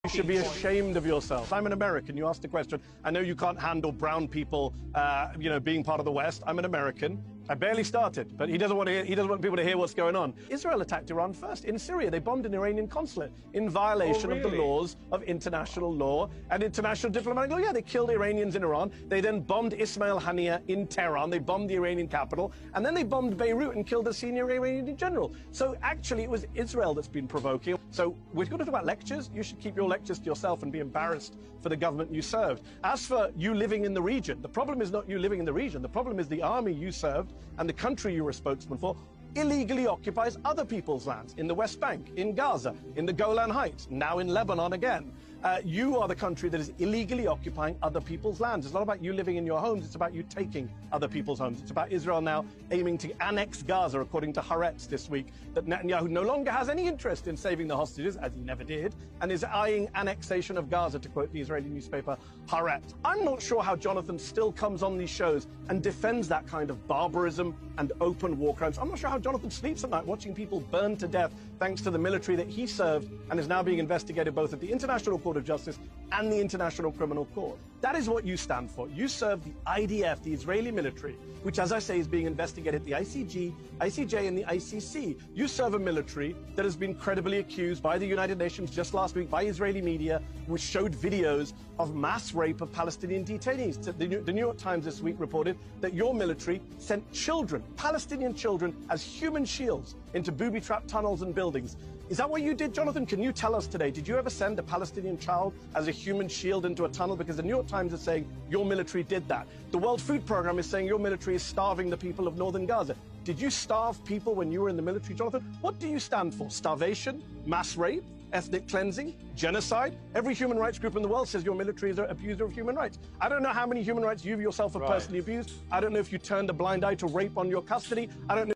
You should be ashamed of yourself. I'm an American. You asked the question. I know you can't handle brown people, being part of the West. I'm an American. I barely started, but he doesn't want people to hear what's going on. Israel attacked Iran first. In Syria, they bombed an Iranian consulate in violation of the laws of international law and international diplomatic law. Yeah, they killed Iranians in Iran. They then bombed Ismail Haniyeh in Tehran. They bombed the Iranian capital. And then they bombed Beirut and killed a senior Iranian general. So actually, it was Israel that's been provoking. So we're going to talk about lectures. You should keep your lectures to yourself and be embarrassed for the government you served. As for you living in the region, the problem is not you living in the region. The problem is the army you served and the country you were a spokesman for illegally occupies other people's lands in the West Bank, in Gaza, in the Golan Heights, now in Lebanon again. You are the country that is illegally occupying other people's lands. It's not about you living in your homes, it's about you taking other people's homes. It's about Israel now aiming to annex Gaza, according to Haaretz this week, that Netanyahu no longer has any interest in saving the hostages, as he never did, and is eyeing annexation of Gaza, to quote the Israeli newspaper Haaretz. I'm not sure how Jonathan still comes on these shows and defends that kind of barbarism and open war crimes. I'm not sure how Jonathan sleeps at night watching people burn to death thanks to the military that he served and is now being investigated both at the International Court of Justice and the International Criminal Court. That is what you stand for. You serve the IDF, the Israeli military, which, as I say, is being investigated at the ICJ, and the ICC. You serve a military that has been credibly accused by the United Nations just last week by Israeli media, which showed videos of mass rape of Palestinian detainees. The New York Times this week reported that your military sent children, Palestinian children, as human shields into booby-trapped tunnels and buildings. Is that what you did, Jonathan? Can you tell us today, did you ever send a Palestinian child as a human shield into a tunnel? Because the New York Times is saying your military did that. The World Food Programme is saying your military is starving the people of northern Gaza. Did you starve people when you were in the military, Jonathan? What do you stand for? Starvation? Mass rape? Ethnic cleansing? Genocide? Every human rights group in the world says your military is an abuser of human rights. I don't know how many human rights you yourself have personally abused. I don't know if you turned a blind eye to rape on your custody. I don't know